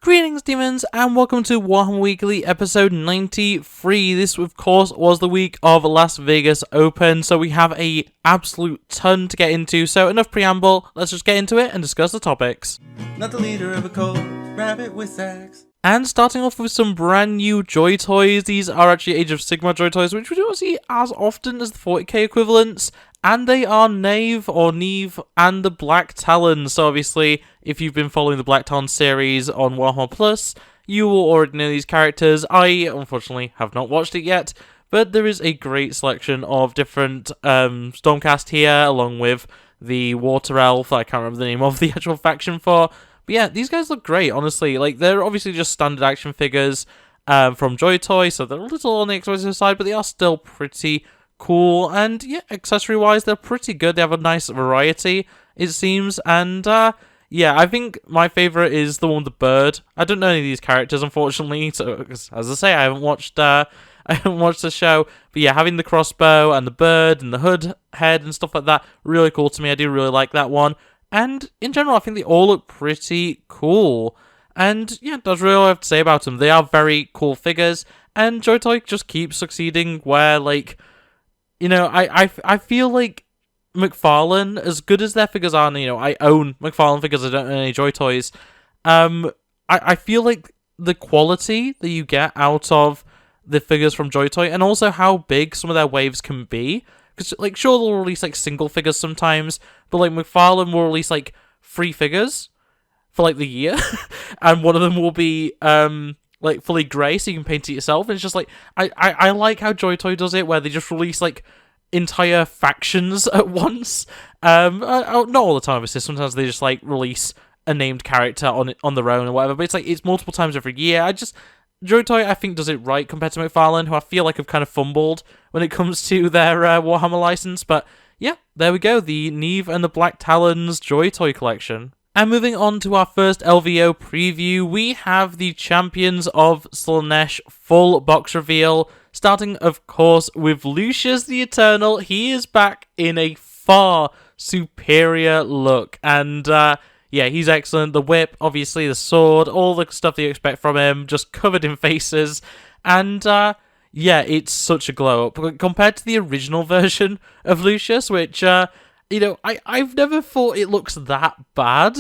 Greetings, demons, and welcome to Warhammer Weekly, episode 93. This, of course, was the week of Las Vegas Open, so we have a absolute ton to get into. So, enough preamble, let's just get into it and discuss the topics. Not the leader of a cult, rabbit with sacks. And starting off with some brand new Joy Toys. These are actually Age of Sigmar Joy Toys, which we don't see as often as the 40k equivalents. And they are Nave and the Black Talon. So obviously, if you've been following the Black Talon series on Warhammer Plus, you will already know these characters. I, unfortunately, have not watched it yet, but there is a great selection of different Stormcast here, along with the Water Elf, I can't remember the name of the actual faction for. But yeah, these guys look great, honestly. Like, they're obviously just standard action figures from Joy Toy, so they're a little on the expensive side, but they are still pretty cool. And yeah, accessory wise, they're pretty good. They have a nice variety, it seems. And yeah, I think my favorite is the one with the bird. I don't know any of these characters, unfortunately, so as I say, I haven't watched the show. But yeah, having the crossbow and the bird and the hood head and stuff like that, really cool to me. I do really like that one. And in general, I think they all look pretty cool. And yeah, that's really all I have to say about them. They are very cool figures, and Joy Toy just keeps succeeding where, like, you know, I feel like McFarlane, as good as their figures are, and, you know, I own McFarlane figures, I don't own any Joy Toys, I feel like the quality that you get out of the figures from Joy Toy, and also how big some of their waves can be, because, like, sure, they'll release, like, single figures sometimes, but, like, McFarlane will release, like, 3 figures for, like, the year, and one of them will be, like, fully grey, so you can paint it yourself, and it's just, like, I like how Joy Toy does it, where they just release, like, entire factions at once. Not all the time, obviously, sometimes they just, like, release a named character on their own or whatever, but it's, like, it's multiple times every year. Joy Toy, I think, does it right compared to McFarlane, who I feel like have kind of fumbled when it comes to their Warhammer license. But yeah, there we go, the Neve and the Black Talons Joy Toy collection. And moving on to our first LVO preview, we have the Champions of Slaanesh full box reveal, starting, of course, with Lucius the Eternal. He is back in a far superior look, and yeah, he's excellent. The whip, obviously, the sword, all the stuff that you expect from him, just covered in faces. And yeah, it's such a glow up. Compared to the original version of Lucius, which, you know, I've never thought it looks that bad.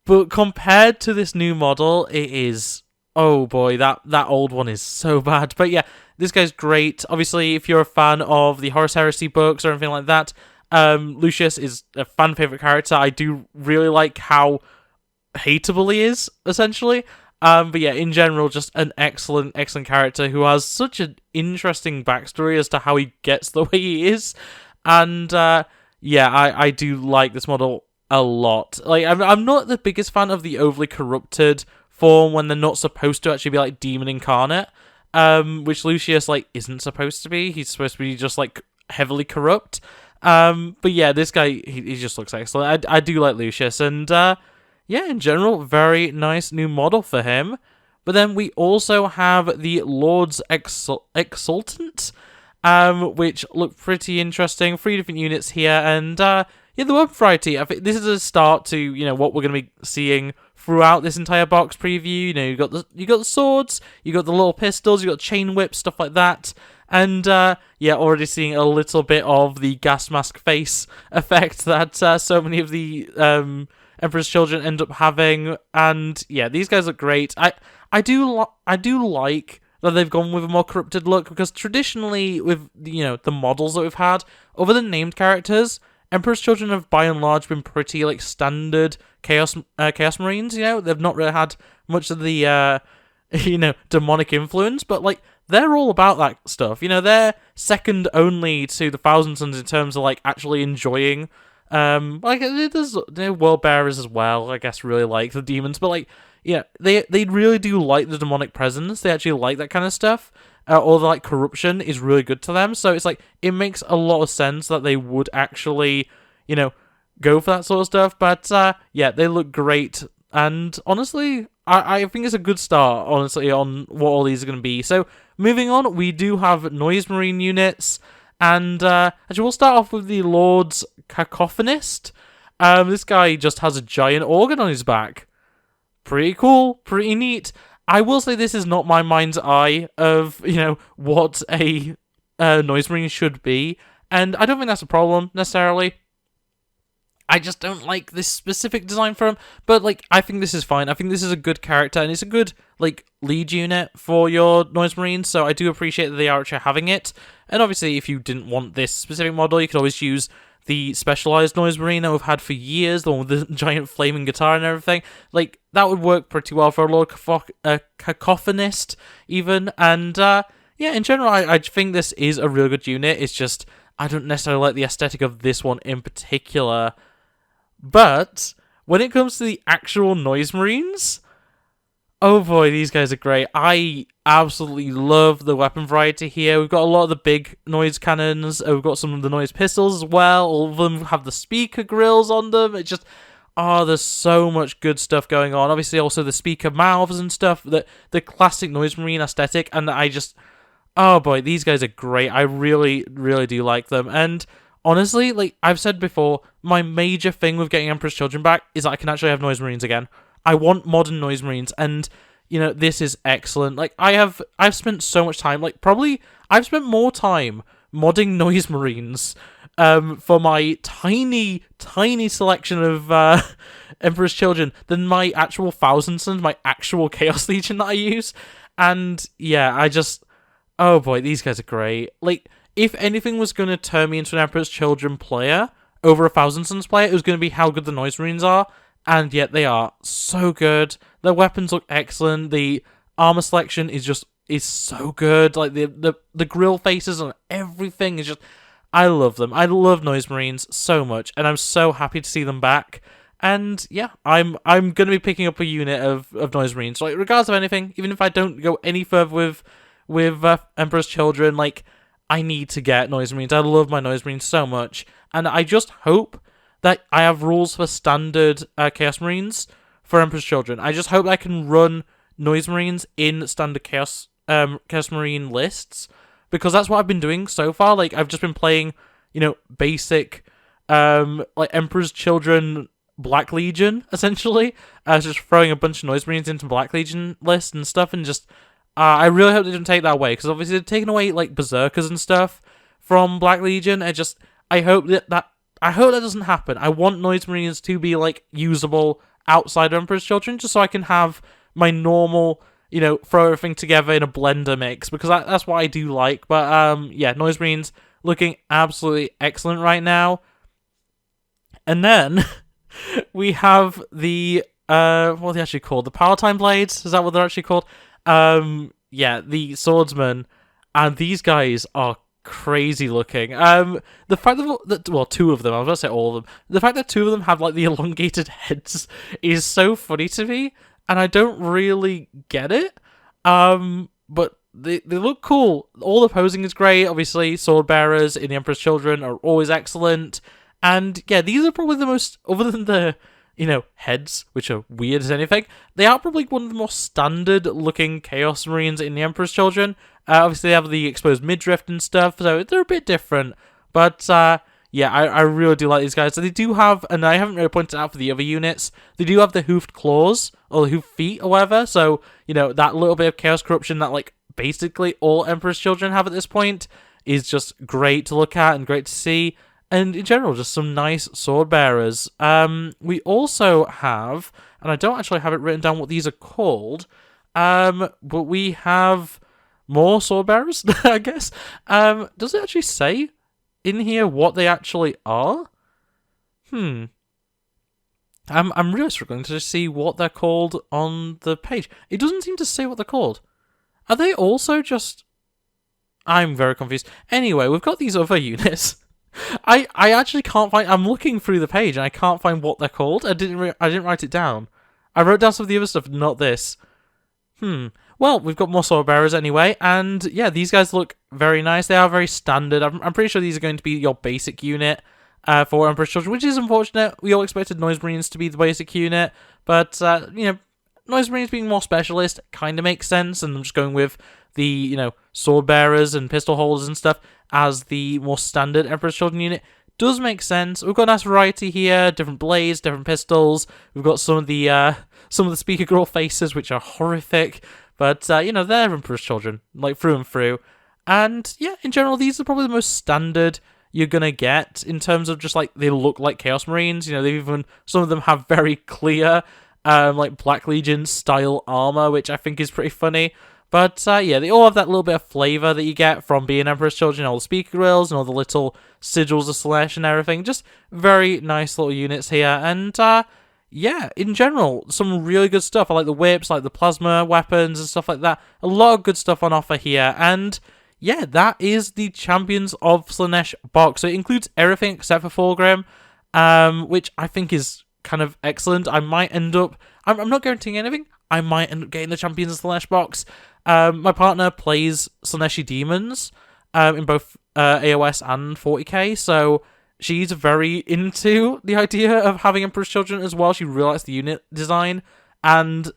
But compared to this new model, it is, oh boy, that old one is so bad. But yeah, this guy's great. Obviously, if you're a fan of the Horus Heresy books or anything like that, Lucius is a fan favorite character. I do really like how hateable he is, essentially. But yeah, in general, just an excellent character who has such an interesting backstory as to how he gets the way he is. And yeah, I do like this model a lot. Like, I'm not the biggest fan of the overly corrupted form when they're not supposed to actually be like demon incarnate, which Lucius, like, isn't supposed to be. He's supposed to be just, like, heavily corrupt. But yeah, this guy, he just looks excellent. I do like Lucius, and yeah, in general, very nice new model for him. But then we also have the Lord's Exultant, which look pretty interesting. 3 different units here, and yeah, the weapon variety. I think this is a start to, you know, what we're going to be seeing throughout this entire box preview. You know, you got the swords, you got the little pistols, you got chain whips, stuff like that. And yeah, already seeing a little bit of the gas mask face effect that so many of the Emperor's Children end up having. And yeah, these guys look great. I do like that they've gone with a more corrupted look, because traditionally with, you know, the models that we've had, other than named characters, Emperor's Children have by and large been pretty, like, standard Chaos Marines. You know, they've not really had much of the you know, demonic influence, but, like, they're all about that stuff. You know, they're second only to the Thousand Sons in terms of, like, actually enjoying. Like, there's World Bearers as well, I guess, really like the demons, but, like, yeah, they really do like the demonic presence. They actually like that kind of stuff. Or the, like, corruption is really good to them. So it's like, it makes a lot of sense that they would actually, you know, go for that sort of stuff. But yeah, they look great. And honestly, I think it's a good start, honestly, on what all these are going to be. So moving on, we do have Noise Marine units. And actually, we'll start off with the Lord's Cacophonist. This guy just has a giant organ on his back. pretty cool, pretty neat. I will say this is not my mind's eye of, what a Noise Marine should be, and I don't think that's a problem, necessarily. I just don't like this specific design for him, but, I think this is fine. I think this is a good character, and it's a good, lead unit for your Noise Marines, so I do appreciate that they are actually having it. And obviously, if you didn't want this specific model, you could always use the specialized Noise Marine that we've had for years, the one with the giant flaming guitar and everything. That would work pretty well for a Lord Cacophonist, even, and, in general, I think this is a real good unit. It's just, I don't necessarily like the aesthetic of this one in particular. But when it comes to the actual Noise Marines, oh boy, these guys are great. I absolutely love the weapon variety here. We've got a lot of the big noise cannons. We've got some of the noise pistols as well. All of them have the speaker grills on them. It just, there's so much good stuff going on. Obviously, also the speaker mouths and stuff. The classic Noise Marine aesthetic, and oh boy, these guys are great. I really, really do like them. And honestly, I've said before, my major thing with getting Emperor's Children back is that I can actually have Noise Marines again. I want modern Noise Marines, and, this is excellent. I've spent so much time, I've spent more time modding Noise Marines, for my tiny, tiny selection of, Emperor's Children than my actual Thousand Sons, my actual Chaos Legion that I use. And, yeah, oh boy, these guys are great. If anything was going to turn me into an Emperor's Children player over a Thousand Sons player, it was going to be how good the Noise Marines are, and yet they are so good. Their weapons look excellent. The armor selection is so good. The grill faces and everything is just, I love them. I love Noise Marines so much, and I'm so happy to see them back. And yeah, I'm going to be picking up a unit of Noise Marines. Regardless of anything, even if I don't go any further with Emperor's Children, I need to get Noise Marines. I love my Noise Marines so much. And I just hope that I have rules for standard Chaos Marines for Emperor's Children. I just hope I can run Noise Marines in standard Chaos Marine lists, because that's what I've been doing so far. I've just been playing, basic, Emperor's Children Black Legion, essentially. Just throwing a bunch of Noise Marines into Black Legion lists and stuff, and just... I really hope they don't take that away, because obviously they're taking away, Berserkers and stuff from Black Legion. I hope that doesn't happen. I want Noise Marines to be, usable outside of Emperor's Children, just so I can have my normal, throw everything together in a blender mix, because that's what I do like. But, yeah, Noise Marines looking absolutely excellent right now. And then we have the, what are they actually called? The Palatine Blades? Is that what they're actually called? Yeah, the swordsmen, and these guys are crazy looking. The fact that two of them, I was going to say all of them, the fact that two of them have, the elongated heads is so funny to me, and I don't really get it, but they look cool. All the posing is great. Obviously, sword bearers in the Emperor's Children are always excellent, and yeah, these are probably the most, other than the heads, which are weird as anything, they are probably one of the more standard-looking Chaos Marines in the Emperor's Children. Obviously, they have the exposed midriff and stuff, so they're a bit different. But, yeah, I really do like these guys. So they do have, and I haven't really pointed out for the other units, they do have the hoofed claws, or the hoofed feet, or whatever, so, that little bit of Chaos Corruption that, basically all Emperor's Children have at this point is just great to look at and great to see. And in general, just some nice sword bearers. We also have, and I don't actually have it written down what these are called, but we have more sword bearers, I guess. Does it actually say in here what they actually are? I'm really struggling to see what they're called on the page. It doesn't seem to say what they're called. Are they also just... I'm very confused. Anyway, we've got these other units. I actually can't find... I'm looking through the page and I can't find what they're called. I didn't write it down. I wrote down some of the other stuff, not this. Well, we've got more sword bearers anyway, and yeah, these guys look very nice. They are very standard. I'm pretty sure these are going to be your basic unit for Emperor's Children, which is unfortunate. We all expected Noise Marines to be the basic unit, but Noise Marines being more specialist kind of makes sense, and I'm just going with the sword bearers and pistol holders and stuff as the more standard Emperor's Children unit. does make sense. We've got a nice variety here, different blades, different pistols. We've got some of the speaker girl faces, which are horrific, but they're Emperor's Children, like through and through. And yeah, in general, these are probably the most standard you're gonna get in terms of just like they look like Chaos Marines. Some of them have very clear like Black Legion style armor, which I think is pretty funny. But they all have that little bit of flavor that you get from being Emperor's Children, all the speaker grills and all the little sigils of Slash and everything. Just very nice little units here. And in general, some really good stuff. I like the whips, like the plasma weapons and stuff like that. A lot of good stuff on offer here. And yeah, that is the Champions of Slaanesh box. So it includes everything except for Fulgrim, which I think is kind of excellent. I might end up... I'm not guaranteeing anything. I might end up getting the Champions of Slaanesh box. My partner plays Slaaneshi Demons in both AOS and 40k, so she's very into the idea of having Emperor's Children as well. She really likes the unit design, and,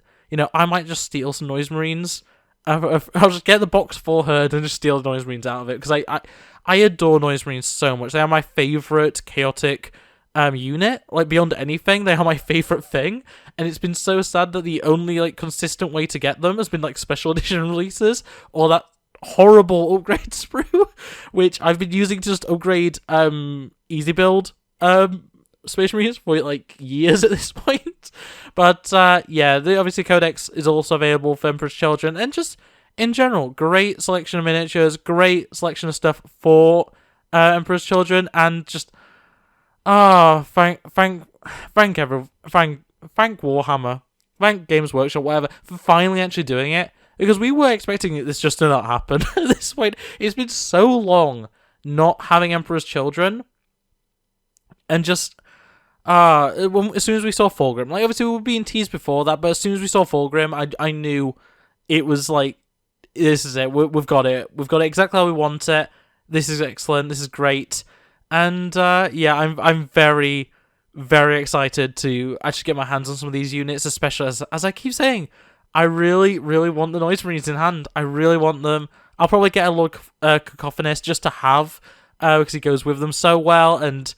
I might just steal some Noise Marines. I'll just get the box for her and just steal the Noise Marines out of it, because I adore Noise Marines so much. They are my favourite chaotic unit, like beyond anything. They are my favourite thing, and it's been so sad that the only like consistent way to get them has been like special edition releases, or that horrible upgrade sprue, which I've been using to just upgrade easy build Space Marines for like years at this point. But the obviously Codex is also available for Emperor's Children, and just in general, great selection of miniatures, great selection of stuff for Emperor's Children, and just thank Warhammer, thank Games Workshop, whatever, for finally actually doing it, because we were expecting this just to not happen at this point. It's been so long not having Emperor's Children, and just as soon as we saw Fulgrim, like obviously we were being teased before that, but as soon as we saw Fulgrim, I knew it was like, this is it, we've got it exactly how we want it. This is excellent, this is great. And I'm very, very excited to actually get my hands on some of these units, especially as I keep saying, I really, really want the Noise Marines in hand. I really want them. I'll probably get a Lord Cacophonist just to have, because he goes with them so well. And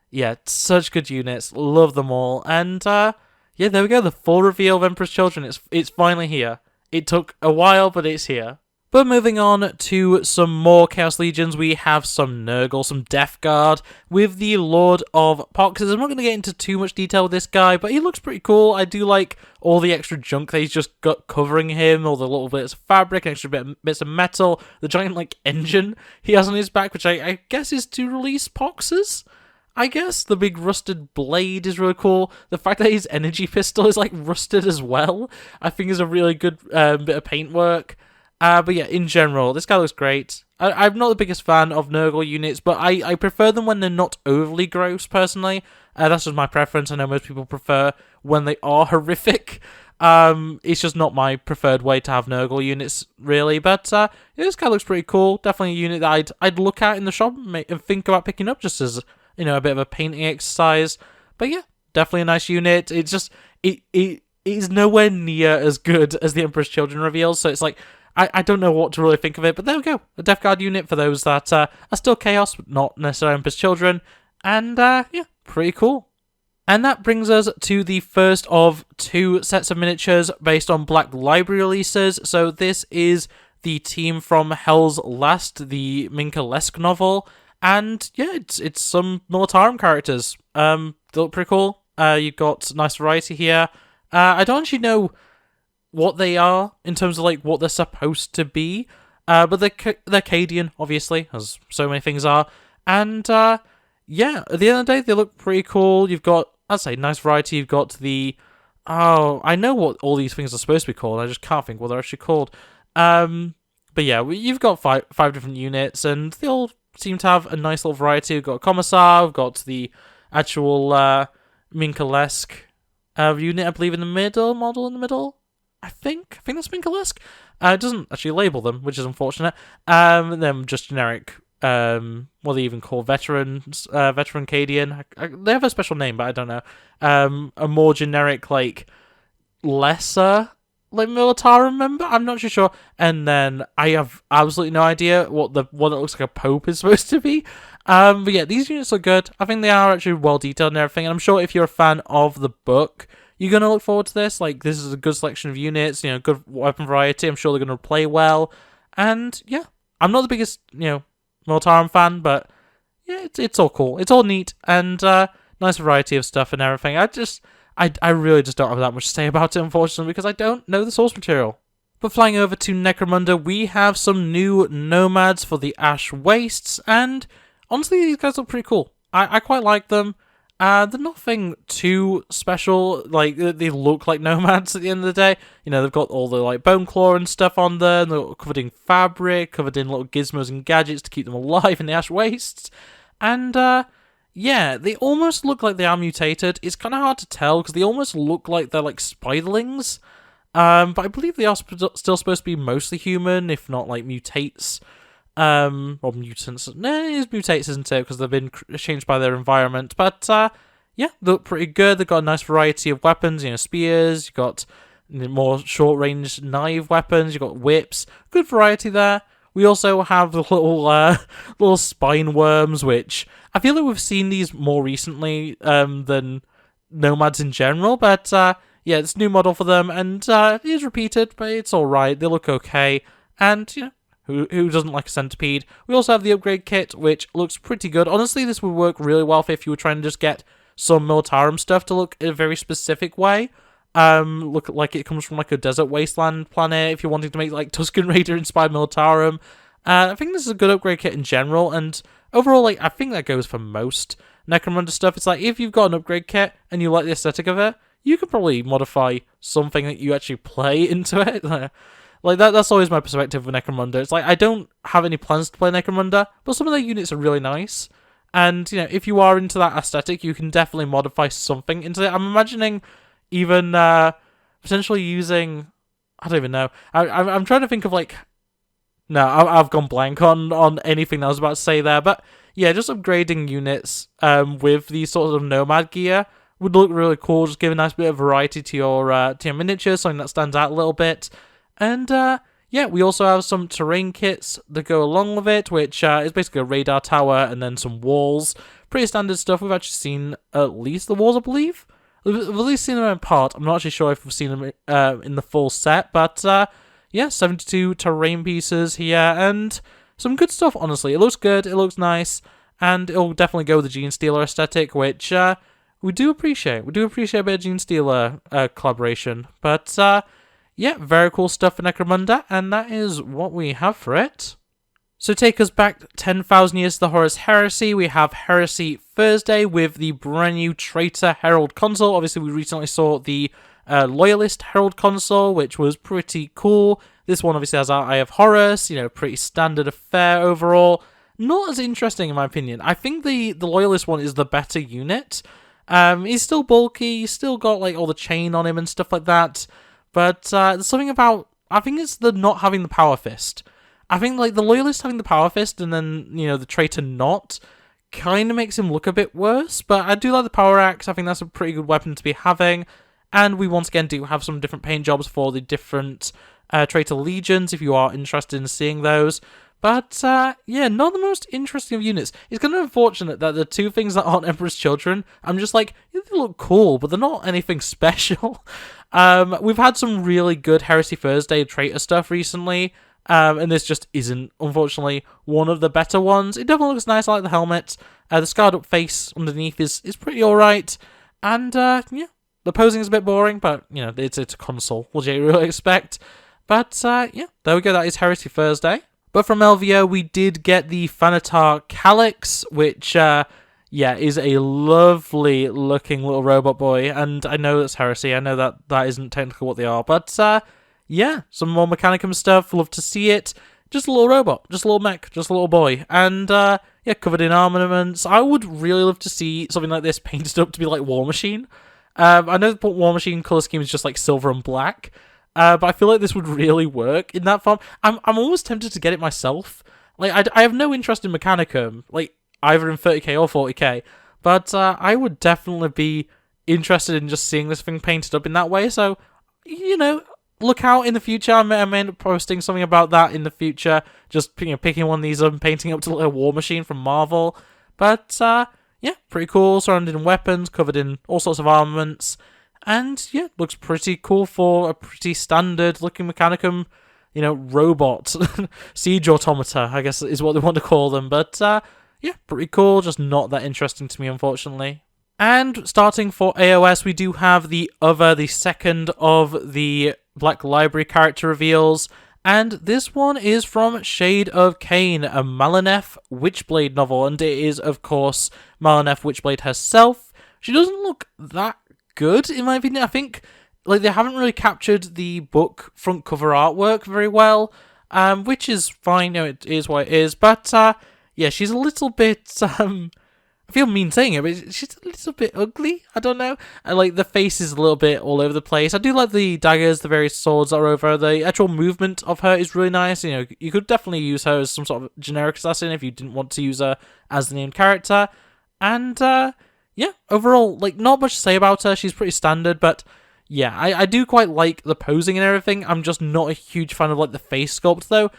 yeah, such good units. Love them all. And there we go. The full reveal of Emperor's Children. It's finally here. It took a while, but it's here. But moving on to some more Chaos Legions, we have some Nurgle, some Death Guard, with the Lord of Poxes. I'm not going to get into too much detail with this guy, but he looks pretty cool. I do like all the extra junk that he's just got covering him, all the little bits of fabric, extra bits of metal, the giant, engine he has on his back, which I guess is to release Poxes? I guess. The big rusted blade is really cool. The fact that his energy pistol is, rusted as well, I think is a really good bit of paintwork. But yeah, in general, this guy looks great. I'm not the biggest fan of Nurgle units, but I prefer them when they're not overly gross, personally. That's just my preference. I know most people prefer when they are horrific. It's just not my preferred way to have Nurgle units, really. But this guy looks pretty cool. Definitely a unit that I'd look at in the shop and think about picking up just as, a bit of a painting exercise. But yeah, definitely a nice unit. It's just, it is nowhere near as good as the Emperor's Children reveals, so it's like, I don't know what to really think of it, but there we go. A Death Guard unit for those that are still Chaos, but not necessarily Emperor's Children. And, pretty cool. And that brings us to the first of two sets of miniatures based on Black Library releases. So this is the team from Hell's Last, the Minka-esque novel. And, yeah, it's some Militarum characters. They look pretty cool. You've got nice variety here. I don't actually know what they are in terms of what they're supposed to be, but they're Cadian, obviously, as so many things are. And at the end of the day, they look pretty cool. You've got, I'd say, nice variety. You've got the I know what all these things are supposed to be called. I just can't think what they're actually called. But yeah, you've got five different units, and they all seem to have a nice little variety. We've got a Commissar. We've got the actual Minka-esque unit, I believe, in the middle. Model in the middle. I think that's Minka-esque. It doesn't actually label them, which is unfortunate. And then just generic, what they even call veterans, veteran Cadian. They have a special name, but I don't know. A more generic, lesser like Militarum member. I'm not too sure. And then I have absolutely no idea what the one that looks like a Pope is supposed to be. But yeah, these units are good. I think they are actually well detailed and everything. And I'm sure if you're a fan of the book, you're gonna look forward to this. Like, this is a good selection of units. You know, good weapon variety. I'm sure they're gonna play well. And yeah, I'm not the biggest Militarum fan, but yeah, it's all cool. It's all neat and nice variety of stuff and everything. I really just don't have that much to say about it, unfortunately, because I don't know the source material. But flying over to Necromunda, we have some new nomads for the Ash Wastes, and honestly, these guys look pretty cool. I quite like them. They're nothing too special. Like, they look like nomads at the end of the day. You know, they've got all the like bone claw and stuff on there, and they're covered in fabric, covered in little gizmos and gadgets to keep them alive in the Ash Wastes. And yeah, they almost look like they are mutated. It's kind of hard to tell because they almost look like they're like spiderlings. But I believe they are still supposed to be mostly human, if not like mutates. Or mutants. No, it is mutates, isn't it? Because they've been changed by their environment. But yeah, they look pretty good. They've got a nice variety of weapons. You know, spears. You've got more short-range knife weapons. You've got whips. Good variety there. We also have the little spine worms, which I feel like we've seen these more recently than nomads in general. But yeah, it's a new model for them, and it is repeated, but it's all right. They look okay, and you know, who doesn't like a centipede? We also have the upgrade kit, which looks pretty good. Honestly, this would work really well if you were trying to just get some Militarum stuff to look in a very specific way. Look like it comes from like a desert wasteland planet. If you're wanting to make like Tusken Raider inspired Militarum, I think this is a good upgrade kit in general. And overall, like I think that goes for most Necromunda stuff. It's like if you've got an upgrade kit and you like the aesthetic of it, you could probably modify something that you actually play into it. Like that's always my perspective of Necromunda. It's like I don't have any plans to play Necromunda, but some of their units are really nice. And you know, if you are into that aesthetic, you can definitely modify something into it. I'm imagining even potentially using, I don't even know. I'm trying to think of like, no, I've gone blank on anything that I was about to say there. But yeah, just upgrading units with these sorts of nomad gear would look really cool. Just give a nice bit of variety to your miniatures, something that stands out a little bit. And yeah, we also have some terrain kits that go along with it, which is basically a radar tower and then some walls. Pretty standard stuff. We've actually seen at least the walls, I believe. We've at least seen them in part. I'm not actually sure if we've seen them in the full set, but yeah, 72 terrain pieces here, and some good stuff, honestly. It looks good, it looks nice, and it'll definitely go with the Gene Stealer aesthetic, which we do appreciate. We do appreciate a bit of Gene Stealer collaboration, but yeah, very cool stuff for Necromunda, and that is what we have for it. So take us back 10,000 years to the Horus Heresy. We have Heresy Thursday with the brand new Traitor Herald console. Obviously, we recently saw the Loyalist Herald console, which was pretty cool. This one obviously has our Eye of Horus, you know, pretty standard affair overall. Not as interesting in my opinion. I think the Loyalist one is the better unit. He's still bulky, he's still got like all the chain on him and stuff like that. But there's something about, I think it's the not having the Power Fist. I think like the Loyalist having the Power Fist and then, you know, the Traitor not kind of makes him look a bit worse. But I do like the Power Axe. I think that's a pretty good weapon to be having. And we once again do have some different paint jobs for the different Traitor Legions if you are interested in seeing those. But yeah, not the most interesting of units. It's kind of unfortunate that the two things that aren't Emperor's Children, I'm just like, yeah, they look cool, but they're not anything special. We've had some really good Heresy Thursday Traitor stuff recently. And this just isn't, unfortunately, one of the better ones. It definitely looks nice. I like the helmet. The scarred up face underneath is pretty alright. And, yeah, the posing is a bit boring, but, you know, it's a console. What do you really expect? But, yeah, there we go. That is Heresy Thursday. But from LVO, we did get the Thanatar Calyx, which, yeah, is a lovely looking little robot boy. And I know that's Heresy. I know that isn't technically what they are. But, yeah, some more Mechanicum stuff. Love to see it. Just a little robot. Just a little mech. Just a little boy. And, yeah, covered in armaments. I would really love to see something like this painted up to be like War Machine. I know the War Machine colour scheme is just like silver and black. But I feel like this would really work in that form. I'm almost tempted to get it myself. Like, I have no interest in Mechanicum. Like, either in 30k or 40k. But, I would definitely be interested in just seeing this thing painted up in that way. So, you know, look out in the future. I may end up posting something about that in the future. Just picking one of these up and painting up to like a war machine from Marvel. But yeah, pretty cool. Surrounded in weapons, covered in all sorts of armaments, and yeah, looks pretty cool for a pretty standard looking Mechanicum, robot. Siege automata, I guess is what they want to call them. But yeah, pretty cool. Just not that interesting to me, unfortunately. And starting for AOS, we do have the second of the Black Library character reveals. And this one is from Shade of Cain, a Malinef Witchblade novel. And it is, of course, Malinef Witchblade herself. She doesn't look that good, in my opinion. I think they haven't really captured the book front cover artwork very well, which is fine. It is what it is. But yeah, she's a little bit... I feel mean saying it, but she's a little bit ugly. I don't know. And the face is a little bit all over the place. I do like the daggers, the various swords that are over her. The actual movement of her is really nice. You could definitely use her as some sort of generic assassin if you didn't want to use her as the named character. And yeah, overall, not much to say about her. She's pretty standard, but yeah, I do quite like the posing and everything. I'm just not a huge fan of the face sculpt though.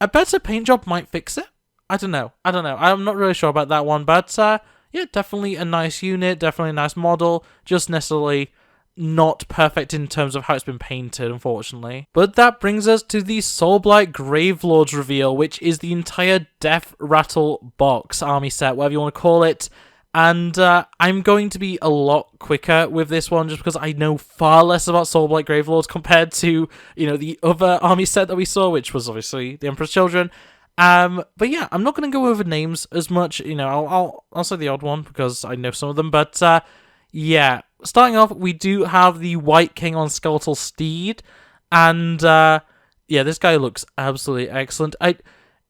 A better paint job might fix it. I don't know. I'm not really sure about that one, but yeah, definitely a nice unit, definitely a nice model, just necessarily not perfect in terms of how it's been painted, unfortunately. But that brings us to the Soulblight Gravelords reveal, which is the entire Death Rattle box army set, whatever you want to call it. And I'm going to be a lot quicker with this one just because I know far less about Soulblight Gravelords compared to, the other army set that we saw, which was obviously the Emperor's Children. But yeah, I'm not going to go over names as much. I'll say the odd one because I know some of them. But yeah, starting off, we do have the White King on Skeletal Steed, and yeah, this guy looks absolutely excellent.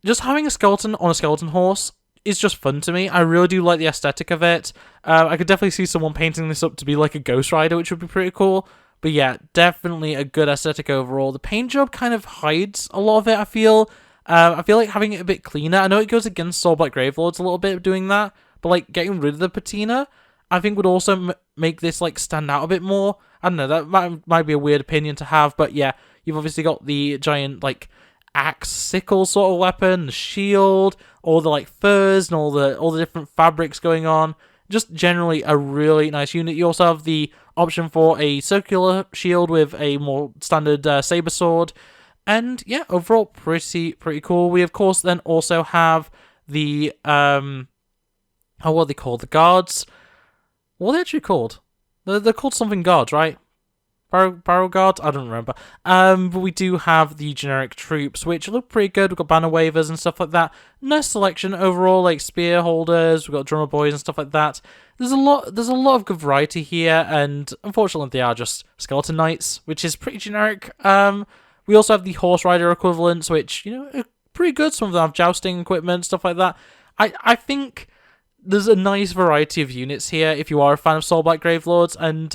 Just having a skeleton on a skeleton horse is just fun to me. I really do like the aesthetic of it. I could definitely see someone painting this up to be like a Ghost Rider, which would be pretty cool. But yeah, definitely a good aesthetic overall. The paint job kind of hides a lot of it, I feel. I feel like having it a bit cleaner. I know it goes against Soulblight Gravelords a little bit doing that, but getting rid of the patina, I think would also make this stand out a bit more. I don't know, that might be a weird opinion to have, but yeah, you've obviously got the giant axe sickle sort of weapon, the shield, all the furs and all the different fabrics going on. Just generally a really nice unit. You also have the option for a circular shield with a more standard saber sword. And yeah, overall pretty cool. We of course then also have the what are they called? The guards. What are they actually called? They're called something guards, right? Barrow guards? I don't remember. But we do have the generic troops, which look pretty good. We've got banner wavers and stuff like that. Nice selection overall, spear holders. We've got drummer boys and stuff like that. There's a lot of good variety here, and unfortunately they are just skeleton knights, which is pretty generic. We also have the horse rider equivalents, which, are pretty good. Some of them have jousting equipment, stuff like that. I think there's a nice variety of units here if you are a fan of Soulblight Gravelords. And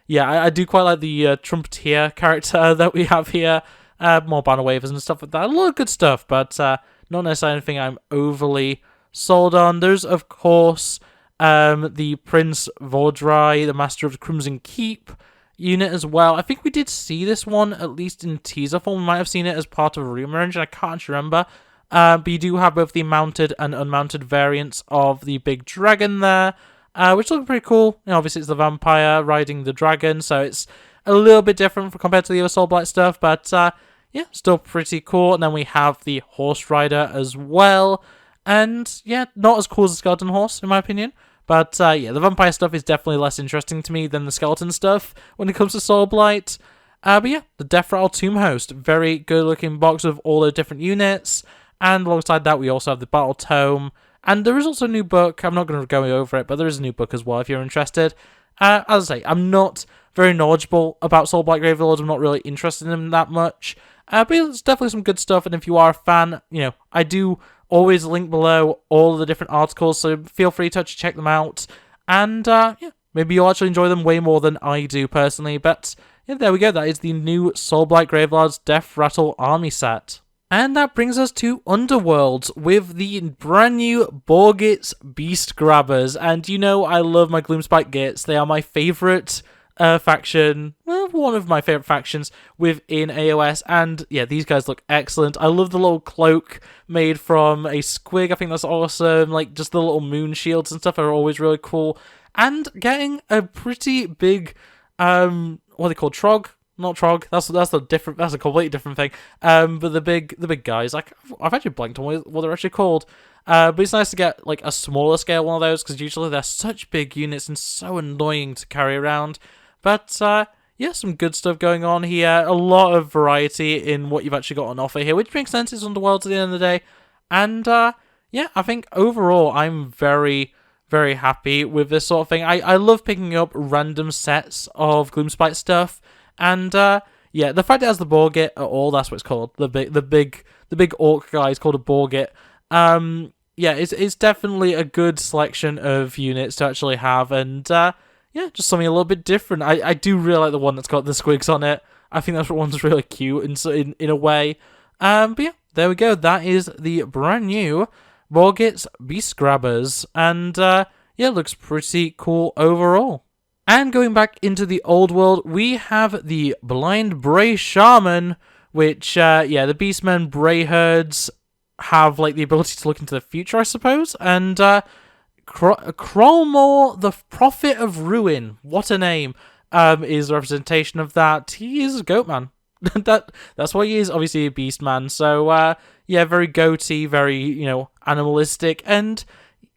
yeah, I do quite like the Trumpeter character that we have here. More banner wavers and stuff like that. A lot of good stuff, but not necessarily anything I'm overly sold on. There's, of course, the Prince Vaudry, the Master of the Crimson Keep unit as well. I think we did see this one, at least in teaser form. We might have seen it as part of a Rumour Engine, I can't actually remember. But you do have both the mounted and unmounted variants of the big dragon there, which look pretty cool. Obviously it's the vampire riding the dragon, so it's a little bit different compared to the other Soulblight stuff, but yeah, still pretty cool. And then we have the horse rider as well, and yeah, not as cool as the skeleton horse in my opinion. But yeah, the vampire stuff is definitely less interesting to me than the skeleton stuff when it comes to Soulblight. But yeah, the Death Rattle Tomb Host, very good looking box with all the different units. And alongside that, we also have the Battle Tome. And there is also a new book. I'm not going to go over it, but there is a new book as well if you're interested. As I say, I'm not very knowledgeable about Soulblight Gravelords. I'm not really interested in them that much. But it's definitely some good stuff. And if you are a fan, I do always link below all the different articles, so feel free to check them out. And yeah, maybe you'll actually enjoy them way more than I do personally. But yeah, there we go. That is the new Soulblight Gravelords Death Rattle army set. And that brings us to Underworlds with the brand new Gits Beast Grabbers. And I love my Gloomspike Gits. They are my favourite faction, well, one of my favorite factions within AOS, and yeah, these guys look excellent. I love the little cloak made from a squig. I think that's awesome. Like, just the little moon shields and stuff are always really cool. And getting a pretty big, what are they called? Trog? Not Trog. That's a completely different thing. But the big guys, like, I've actually blanked on what they're actually called. But it's nice to get like a smaller scale one of those, because usually they're such big units and so annoying to carry around. But yeah, some good stuff going on here. A lot of variety in what you've actually got on offer here, which makes sense. It's Underworld at the end of the day. And yeah, I think overall I'm very, very happy with this sort of thing. I love picking up random sets of Gloomspite stuff. And yeah, the fact it has the Borgit at all, that's what it's called. The big orc guy is called a Borgit. Yeah, it's definitely a good selection of units to actually have, and yeah, just something a little bit different. I do really like the one that's got the squigs on it. I think that one's really cute in a way. But yeah, there we go. That is the brand new Borgit's Beast Grabbers, and yeah, it looks pretty cool overall. And going back into the old world, we have the Blind Bray Shaman, which, yeah, the Beastmen Bray herds have, like, the ability to look into the future, I suppose, and, Krolmor, the Prophet of Ruin, what a name, is a representation of that. He is a goat man. That's what he is, obviously a beast man, so, yeah, very goaty, very, you know, animalistic, and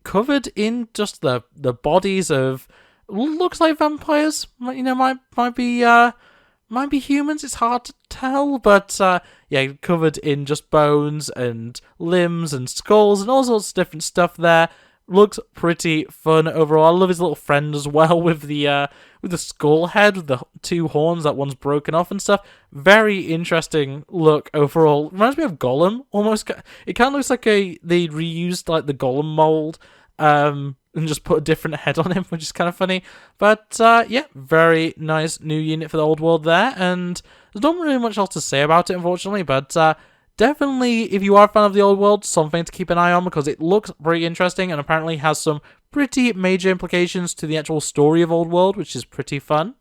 covered in just the bodies of, looks like vampires, you know, might be humans, it's hard to tell, but yeah, covered in just bones and limbs and skulls and all sorts of different stuff there. Looks pretty fun overall. I love his little friend as well with the skull head with the two horns, that one's broken off and stuff. Very interesting look overall. Reminds me of Gollum almost. It kind of looks like they reused like the Gollum mold and just put a different head on him, which is kind of funny. But yeah, very nice new unit for the old world there, and there's not really much else to say about it, unfortunately, but definitely, if you are a fan of the old world, something to keep an eye on, because it looks pretty interesting and apparently has some pretty major implications to the actual story of old world, which is pretty fun.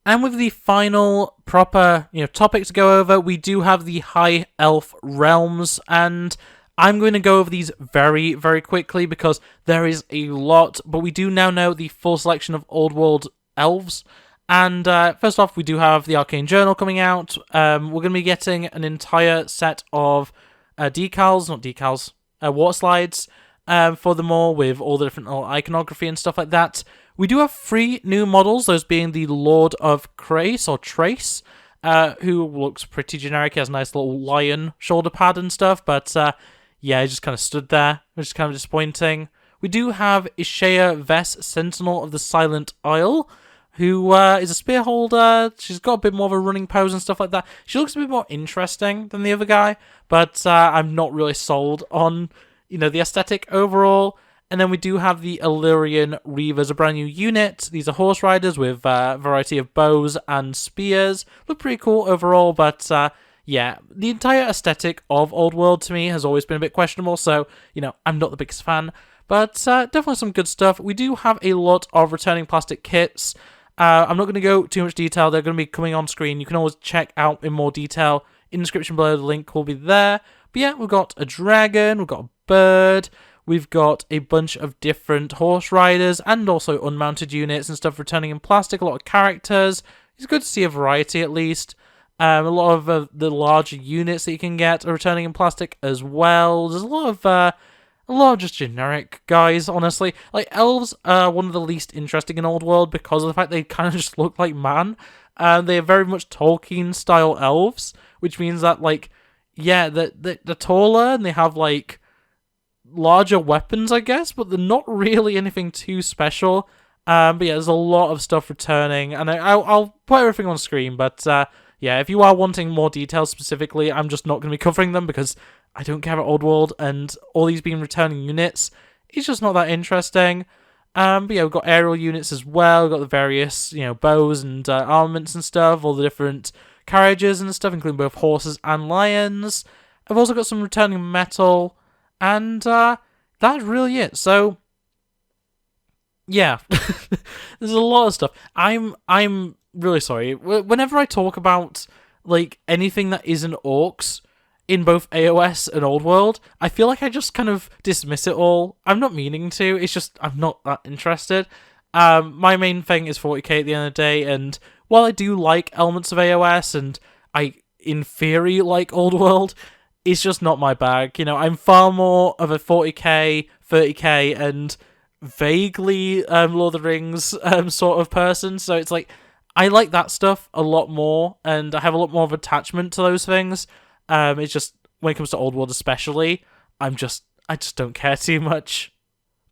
And with the final proper, you know, topic to go over, we do have the High Elf Realms, and I'm going to go over these very, very quickly because there is a lot, but we do now know the full selection of old world elves. And first off, we do have the Arcane Journal coming out. We're going to be getting an entire set of water slides for them all, with all the different iconography and stuff like that. We do have 3 new models, those being the Lord of Trace, who looks pretty generic. He has a nice little lion shoulder pad and stuff, but yeah, he just kind of stood there, which is kind of disappointing. We do have Ishaya Vess, Sentinel of the Silent Isle, who is a spear holder. She's got a bit more of a running pose and stuff like that. She looks a bit more interesting than the other guy, but I'm not really sold on, you know, the aesthetic overall. And then we do have the Illyrian Reavers, a brand new unit. These are horse riders with a variety of bows and spears. Look pretty cool overall, but yeah, the entire aesthetic of Old World to me has always been a bit questionable, so, you know, I'm not the biggest fan. But definitely some good stuff. We do have a lot of returning plastic kits. I'm not going to go too much detail. They're going to be coming on screen. You can always check out in more detail in the description below. The link will be there. But yeah, we've got a dragon, we've got a bird, we've got a bunch of different horse riders and also unmounted units and stuff returning in plastic. A lot of characters. It's good to see a variety at least. A lot of the larger units that you can get are returning in plastic as well. There's a lot of just generic guys, honestly. Like, elves are one of the least interesting in Old World because of the fact they kind of just look like man. They are very much Tolkien-style elves, which means that, like, yeah, they're taller and they have, like, larger weapons, I guess, but they're not really anything too special. But yeah, there's a lot of stuff returning, and I'll put everything on screen, but yeah, if you are wanting more details specifically, I'm just not going to be covering them because I don't care about Old World, and all these being returning units, it's just not that interesting. But yeah, we've got aerial units as well. We've got the various, you know, bows and armaments and stuff, all the different carriages and stuff, including both horses and lions. I've also got some returning metal, and that's really it. So yeah, there's a lot of stuff. I'm really sorry. Whenever I talk about like anything that isn't orcs in both AOS and Old World, I feel like I just kind of dismiss it all. I'm not meaning to. It's just I'm not that interested. My main thing is 40k at the end of the day, and while I do like elements of AOS and I in theory like Old World, it's just not my bag. You know, I'm far more of a 40k, 30k, and vaguely Lord of the Rings sort of person. So it's like I like that stuff a lot more, and I have a lot more of attachment to those things. It's just when it comes to Old World especially, I just don't care too much.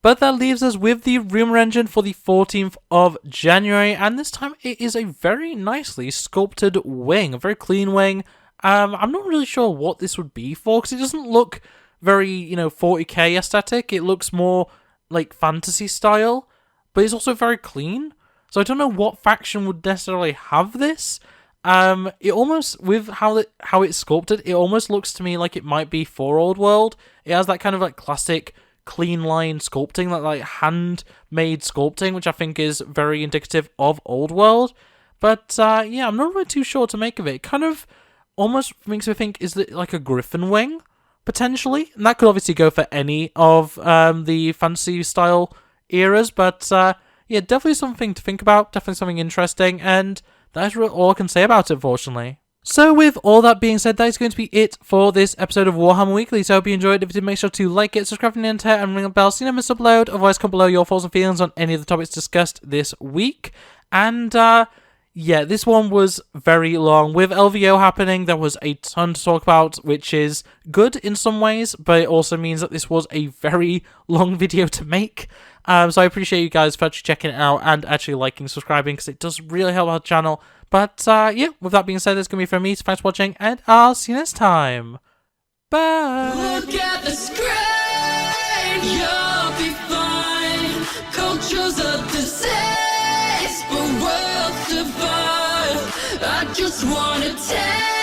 But that leaves us with the Rumour Engine for the 14th of January, and this time it is a very nicely sculpted wing, a very clean wing. I'm not really sure what this would be for, because it doesn't look very, 40k aesthetic. It looks more like fantasy style, but it's also very clean. So I don't know what faction would necessarily have this. It almost, with how it's sculpted, it almost looks to me like it might be for Old World. It has that kind of like classic clean line sculpting, that like handmade sculpting, which I think is very indicative of Old World. But yeah, I'm not really too sure to make of it. It kind of almost makes me think, is it like a griffin wing, potentially? And that could obviously go for any of the fantasy style eras, but yeah, definitely something to think about, definitely something interesting, and that's really all I can say about it, unfortunately. So with all that being said, that is going to be it for this episode of Warhammer Weekly. So I hope you enjoyed. If you did, make sure to like it, subscribe to the internet, and ring the bell so you never miss an upload. Otherwise, comment below your thoughts and feelings on any of the topics discussed this week. And yeah, this one was very long. With LVO happening, there was a ton to talk about, which is good in some ways, but it also means that this was a very long video to make. So I appreciate you guys for actually checking it out and actually liking and subscribing, because it does really help our channel. But yeah, with that being said, it's going to be from me. So thanks for watching, and I'll see you next time. Bye! Look at the screen, you'll be fine. Culture's a disease, but we'll survive. I just wanna take